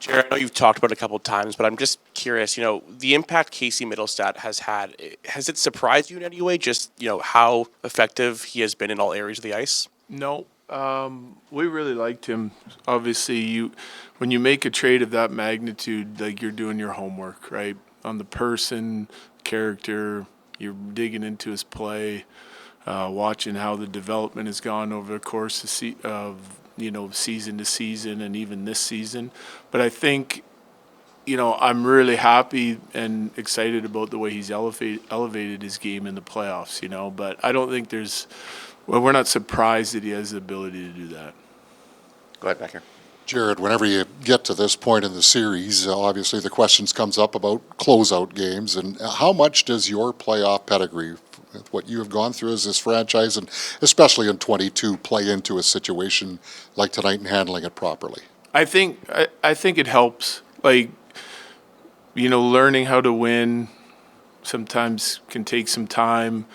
Jared, I know you've talked about it a couple of times, but I'm just curious, the impact Casey Mittelstadt has had, has it surprised you in any way, just, how effective he has been in all areas of the ice? No, we really liked him. Obviously, when you make a trade of that magnitude, like you're doing your homework, right? On the person, character, you're digging into his play, watching how the development has gone over the course of season to season and even this season. But I think I'm really happy and excited about the way he's elevated his game in the playoffs, but I don't think we're not surprised that he has the ability to do that. Go ahead, Becker. Jared, whenever you get to this point in the series, obviously the questions comes up about closeout games, and how much does your playoff pedigree, what you have gone through as this franchise, and especially in 22, play into a situation like tonight and handling it properly? I think it helps. Learning how to win sometimes can take some time.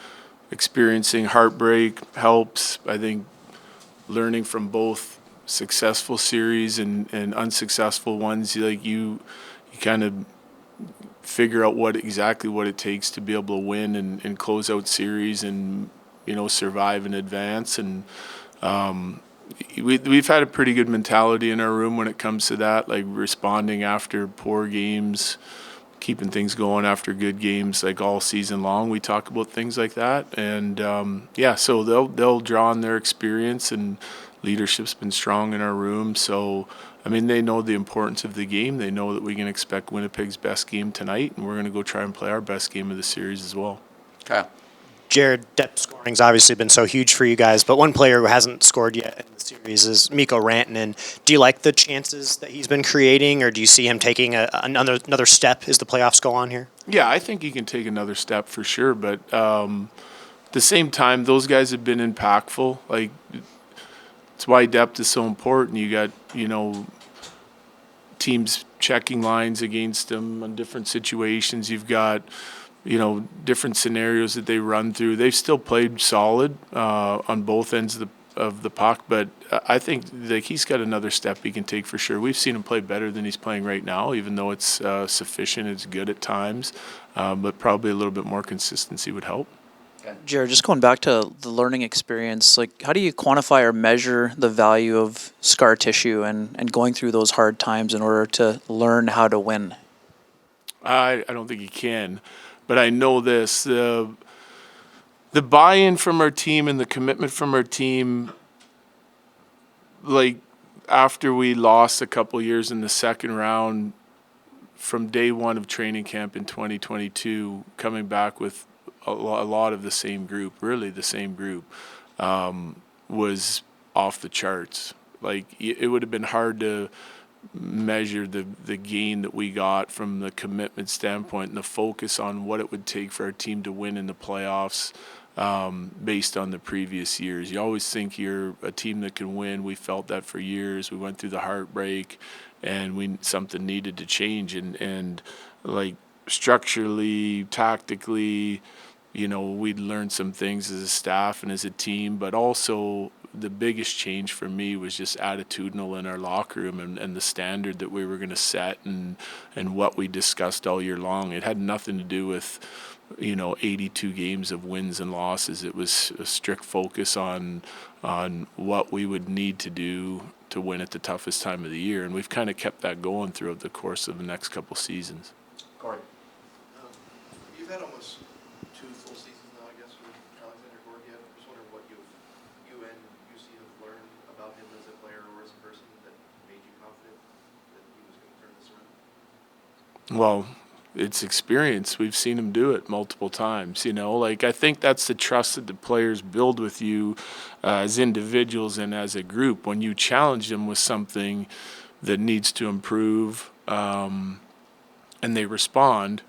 Experiencing heartbreak helps. I think learning from both successful series and unsuccessful ones, you kind of figure out exactly what it takes to be able to win and close out series and survive in advance. And we've had a pretty good mentality in our room when it comes to that, like responding after poor games, keeping things going after good games, like all season long. We talk about things like that, and so they'll draw on their experience, and leadership's been strong in our room. So they know the importance of the game. They know that we can expect Winnipeg's best game tonight, and we're going to go try and play our best game of the series as well. Okay. Jared, depth scoring's obviously been so huge for you guys, but one player who hasn't scored yet in the series is Mikko Rantanen. Do you like the chances that he's been creating, or do you see him taking another step as the playoffs go on here? Yeah, I think he can take another step for sure, but at the same time, those guys have been impactful. It's why depth is so important. You got, teams checking lines against them on different situations. You've got different scenarios that they run through. They've still played solid on both ends of the puck, but I think he's got another step he can take for sure. We've seen him play better than he's playing right now, even though it's sufficient, it's good at times, but probably a little bit more consistency would help. Jared, just going back to the learning experience, how do you quantify or measure the value of scar tissue and going through those hard times in order to learn how to win? I don't think you can. But I know this, the buy-in from our team and the commitment from our team, after we lost a couple years in the second round, from day one of training camp in 2022, coming back with a lot of the same group, really the same group, was off the charts. It would have been hard to measure the gain that we got from the commitment standpoint and the focus on what it would take for our team to win in the playoffs based on the previous years. You always think you're a team that can win. We felt that for years. We went through the heartbreak, and something needed to change. And structurally, tactically, we'd learned some things as a staff and as a team, but also the biggest change for me was just attitudinal in our locker room and the standard that we were going to set and what we discussed all year long. It had nothing to do with 82 games of wins and losses. It was a strict focus on what we would need to do to win at the toughest time of the year, and we've kind of kept that going throughout the course of the next couple seasons. Corey. You've had almost 2 full seasons now, I guess, with Alexander Gorgiev. I'm just wondering what you and UC have learned about him as a player or as a person that made you confident that he was going to turn this around. Well, it's experience. We've seen him do it multiple times. I think that's the trust that the players build with you as individuals and as a group. When you challenge them with something that needs to improve and they respond,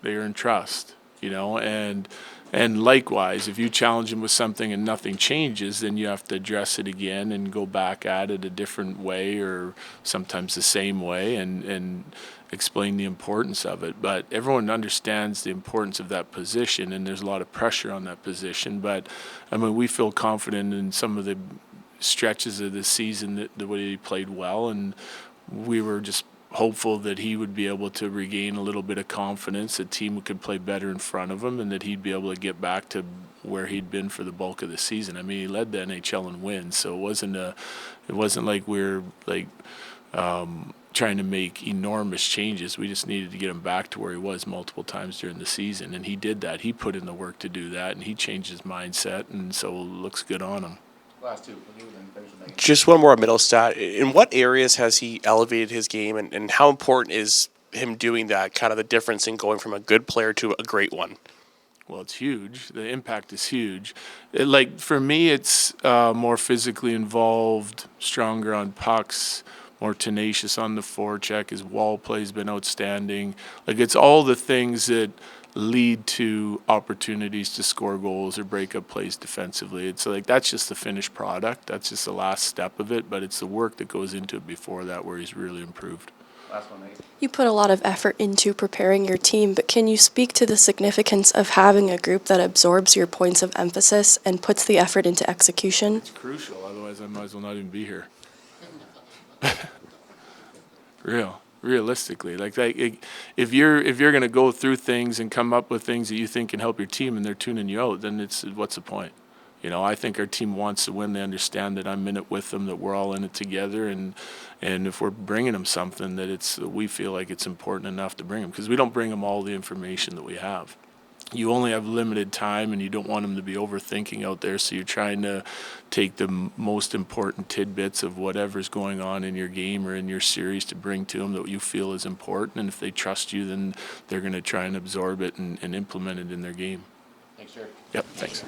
they earn trust, and likewise, if you challenge them with something and nothing changes, then you have to address it again and go back at it a different way or sometimes the same way and explain the importance of it. But everyone understands the importance of that position, and there's a lot of pressure on that position. But, we feel confident in some of the stretches of the season that the way he played well, and we were just hopeful that he would be able to regain a little bit of confidence, the team could play better in front of him, and that he'd be able to get back to where he'd been for the bulk of the season. I mean, he led the NHL in wins, so it wasn't like we're like trying to make enormous changes. We just needed to get him back to where he was multiple times during the season, and he did that. He put in the work to do that, and he changed his mindset, and so it looks good on him. Last two, we'll do then finish with Megan. Just one more Mittelstadt. In what areas has he elevated his game, and how important is him doing that, kind of the difference in going from a good player to a great one? Well, it's huge. The impact is huge. Like for me, it's more physically involved, stronger on pucks, more tenacious on the forecheck. His wall play's been outstanding. Like it's all the things that lead to opportunities to score goals or break up plays defensively. It's like that's just the finished product. That's just the last step of it, but it's the work that goes into it before that where he's really improved. Last one, Megan. You put a lot of effort into preparing your team, but can you speak to the significance of having a group that absorbs your points of emphasis and puts the effort into execution? It's crucial, otherwise I might as well not even be here. Realistically, if you're going to go through things and come up with things that you think can help your team and they're tuning you out, then what's the point? You know, I think our team wants to win. They understand that I'm in it with them, that we're all in it together, and if we're bringing them something, that we feel like it's important enough to bring them, because we don't bring them all the information that we have. You only have limited time, and you don't want them to be overthinking out there, so you're trying to take the most important tidbits of whatever's going on in your game or in your series to bring to them that you feel is important, and if they trust you, then they're going to try and absorb it and implement it in their game. Thanks, Jared. Yep, thanks.